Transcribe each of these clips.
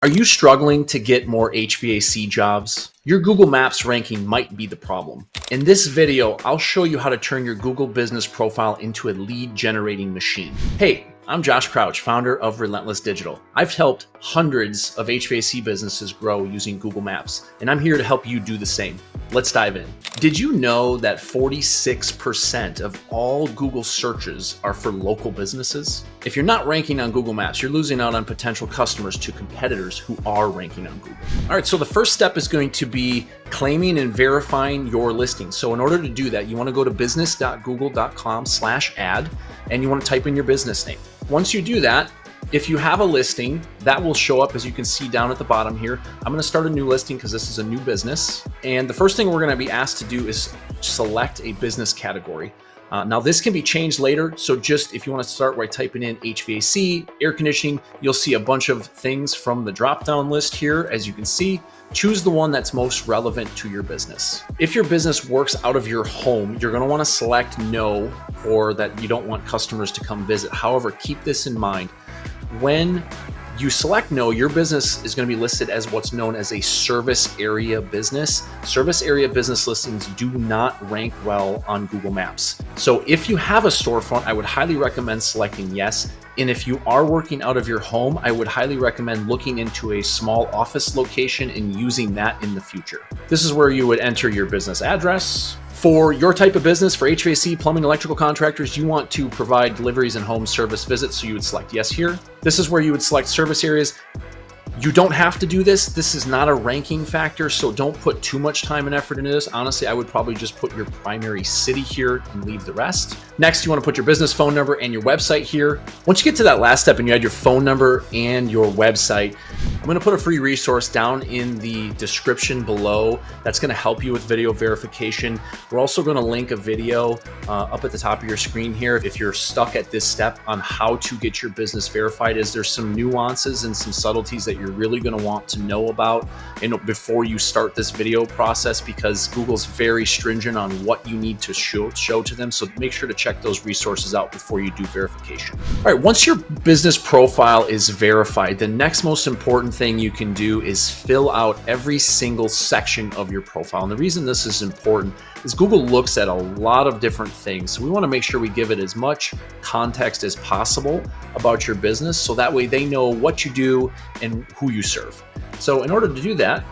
Are you struggling to get more HVAC jobs? Your Google Maps ranking might be the problem. In this video, I'll show you how to turn your Google business profile into a lead generating machine. Hey, I'm Josh Crouch, founder of Relentless Digital. I've helped hundreds of HVAC businesses grow using Google Maps, and I'm here to help you do the same. Let's dive in. Did you know that 46% of all Google searches are for local businesses? If you're not ranking on Google Maps, you're losing out on potential customers to competitors who are ranking on Google. All right, so the first step is going to be claiming and verifying your listing. So in order to do that, you want to go to business.google.com/ad and you want to type in your business name. Once you do that, if you have a listing, that will show up as you can see down at the bottom here. I'm going to start a new listing because this is a new business. And the first thing we're going to be asked to do is select a business category. Now this can be changed later. So just if you want to start by typing in HVAC, air conditioning, you'll see a bunch of things from the drop-down list here. As you can see, choose the one that's most relevant to your business. If your business works out of your home, you're going to want to select no, or that you don't want customers to come visit. However, keep this in mind. When you select no, your business is going to be listed as what's known as a service area business. Service area business listings do not rank well on Google Maps. So if you have a storefront, I would highly recommend selecting yes. And if you are working out of your home, I would highly recommend looking into a small office location and using that in the future. This is where you would enter your business address. For your type of business, for HVAC, plumbing, electrical contractors, you want to provide deliveries and home service visits, so you would select yes here. This is where you would select service areas. You don't have to do this. This is not a ranking factor, so don't put too much time and effort into this. Honestly, I would probably just put your primary city here and leave the rest. Next, you want to put your business phone number and your website here. Once you get to that last step and you add your phone number and your website, I'm going to put a free resource down in the description below that's going to help you with video verification. We're also going to link a video up at the top of your screen here if you're stuck at this step on how to get your business verified. There's some nuances and some subtleties that you're really going to want to know about before you start this video process, because Google's very stringent on what you need to show to them. So make sure to check those resources out before you do verification. All right, once your business profile is verified, the next most important thing you can do is fill out every single section of your profile. And the reason this is important is Google looks at a lot of different things. So we want to make sure we give it as much context as possible about your business, so that way they know what you do and who you serve. So in order to do that,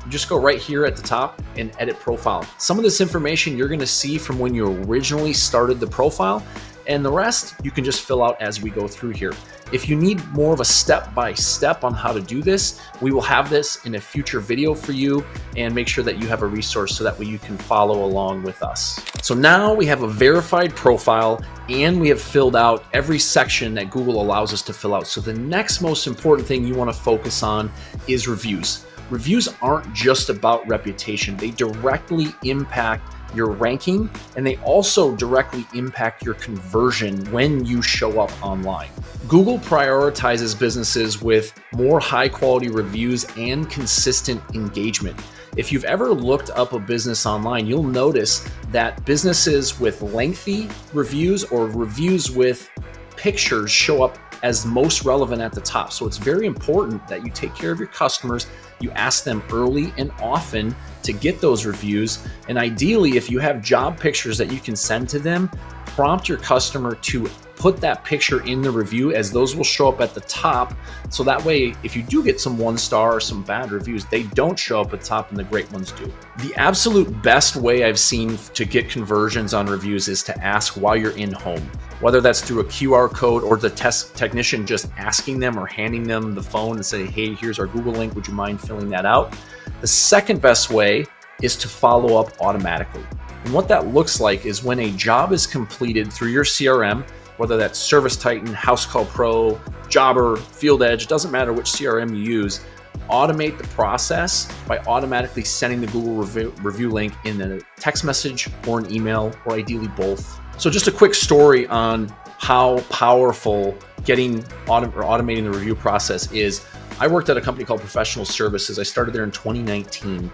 you just go right here at the top and edit profile. Some of this information you're going to see from when you originally started the profile, and the rest you can just fill out as we go through here. If you need more of a step-by-step on how to do this, we will have this in a future video for you, and make sure that you have a resource so that way you can follow along with us. So now we have a verified profile and we have filled out every section that Google allows us to fill out. So the next most important thing you want to focus on is reviews. Reviews aren't just about reputation. They directly impact your ranking, and they also directly impact your conversion when you show up online. Google prioritizes businesses with more high quality reviews and consistent engagement. If you've ever looked up a business online, you'll notice that businesses with lengthy reviews or reviews with pictures show up as most relevant at the top. So it's very important that you take care of your customers. You ask them early and often to get those reviews. And ideally, if you have job pictures that you can send to them, prompt your customer to put that picture in the review, as those will show up at the top. So that way, if you do get some 1-star or some bad reviews, they don't show up at the top and the great ones do. The absolute best way I've seen to get conversions on reviews is to ask while you're in home, whether that's through a QR code or the technician just asking them or handing them the phone and say, hey, here's our Google link, would you mind filling that out? The second best way is to follow up automatically. And what that looks like is when a job is completed through your CRM, whether that's Service Titan, House Call Pro, Jobber, Field Edge, doesn't matter which CRM you use, automate the process by automatically sending the Google review link in a text message or an email, or ideally both. So just a quick story on how powerful automating the review process is. I worked at a company called Professional Services. I started there in 2019.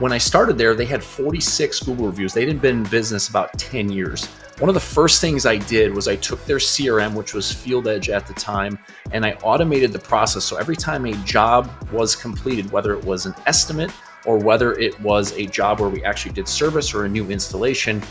When I started there, they had 46 Google reviews. They'd been in business about 10 years. One of the first things I did was I took their CRM, which was Field Edge at the time, and I automated the process. So every time a job was completed, whether it was an estimate or whether it was a job where we actually did service or a new installation,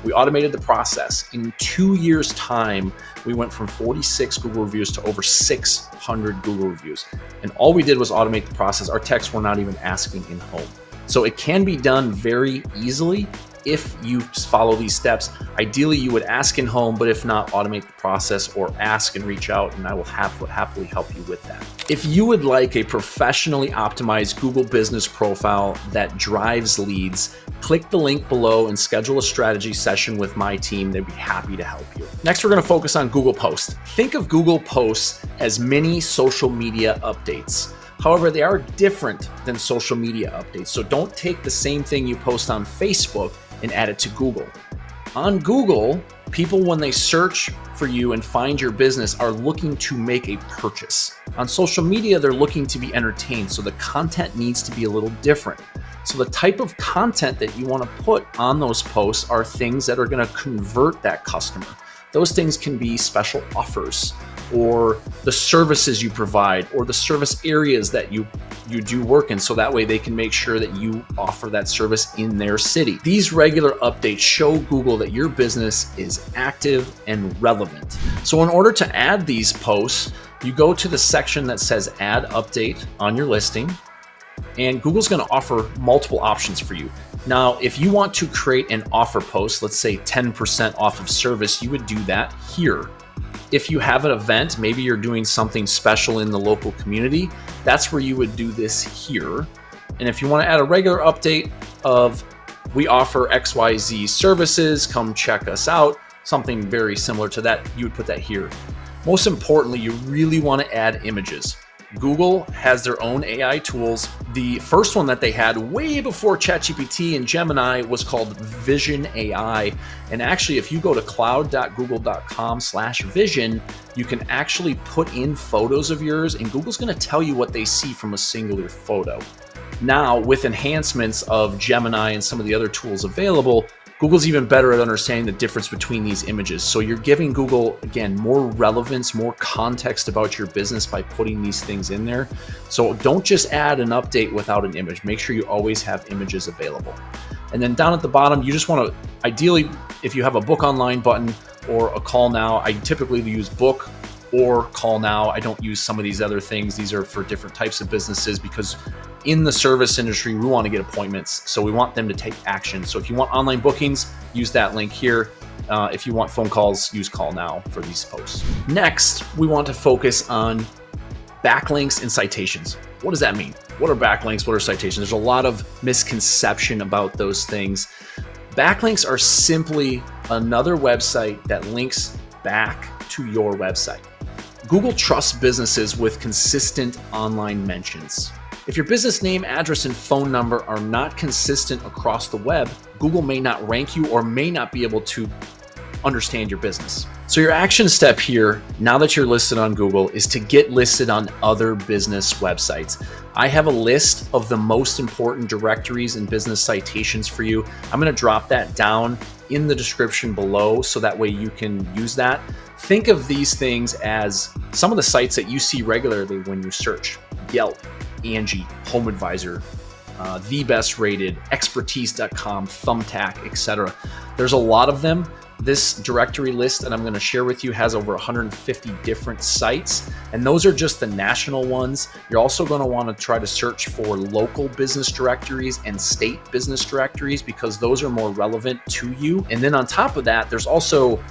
we automated the process. In 2 years' time, we went from 46 Google reviews to over 600 Google reviews. And all we did was automate the process. Our techs were not even asking in home. So it can be done very easily if you follow these steps. Ideally, you would ask in home, but if not, automate the process or ask and reach out, and I will happily help you with that. If you would like a professionally optimized Google business profile that drives leads, click the link below and schedule a strategy session with my team. They'd be happy to help you. Next, we're going to focus on Google Posts. Think of Google Posts as mini social media updates. However, they are different than social media updates. So don't take the same thing you post on Facebook and add it to Google. On Google, people, when they search for you and find your business, are looking to make a purchase. On social media, they're looking to be entertained. So the content needs to be a little different. So the type of content that you want to put on those posts are things that are going to convert that customer. Those things can be special offers, or the services you provide, or the service areas that you do work in, so that way they can make sure that you offer that service in their city. These regular updates show Google that your business is active and relevant. So in order to add these posts, you go to the section that says Add Update on your listing, and Google's going to offer multiple options for you. Now, if you want to create an offer post, let's say 10% off of service, you would do that here. If you have an event, maybe you're doing something special in the local community, that's where you would do this here. And if you want to add a regular update of we offer XYZ services, come check us out, something very similar to that, you would put that here. Most importantly, you really want to add images. Google has their own AI tools. The first one that they had way before ChatGPT and Gemini was called Vision AI. And actually, if you go to cloud.google.com/vision, you can actually put in photos of yours, and Google's going to tell you what they see from a singular photo. Now, with enhancements of Gemini and some of the other tools available, Google's even better at understanding the difference between these images. So you're giving Google, again, more relevance, more context about your business by putting these things in there. So don't just add an update without an image. Make sure you always have images available. And then down at the bottom, you just want to, ideally, if you have a book online button or a call now, I typically use book or call now. I don't use some of these other things. These are for different types of businesses, because in the service industry, we want to get appointments. So we want them to take action. So if you want online bookings, use that link here. If you want phone calls, use call now for these posts. Next, we want to focus on backlinks and citations. What does that mean? What are backlinks? What are citations? There's a lot of misconception about those things. Backlinks are simply another website that links back to your website. Google trusts businesses with consistent online mentions. If your business name, address, and phone number are not consistent across the web, Google may not rank you or may not be able to understand your business. So your action step here, now that you're listed on Google, is to get listed on other business websites. I have a list of the most important directories and business citations for you. I'm going to drop that down in the description below so that way you can use that. Think of these things as some of the sites that you see regularly when you search: Yelp, Angie, Home Advisor, The Best Rated, Expertise.com, Thumbtack, etc. There's a lot of them. This directory list that I'm going to share with you has over 150 different sites, and those are just the national ones. You're also going to want to try to search for local business directories and state business directories, because those are more relevant to you. And then on top of that, there's also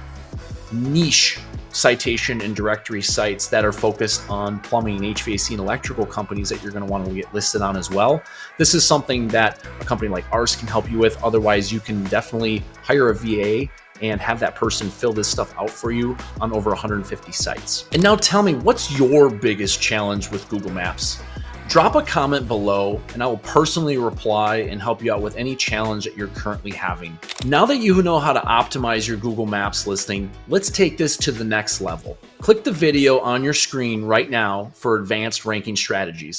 niche citation and directory sites that are focused on plumbing, HVAC, and electrical companies that you're going to want to get listed on as well. This is something that a company like ours can help you with. Otherwise, you can definitely hire a VA and have that person fill this stuff out for you on over 150 sites. And now tell me, what's your biggest challenge with Google Maps? Drop a comment below and I will personally reply and help you out with any challenge that you're currently having. Now that you know how to optimize your Google Maps listing, let's take this to the next level. Click the video on your screen right now for advanced ranking strategies.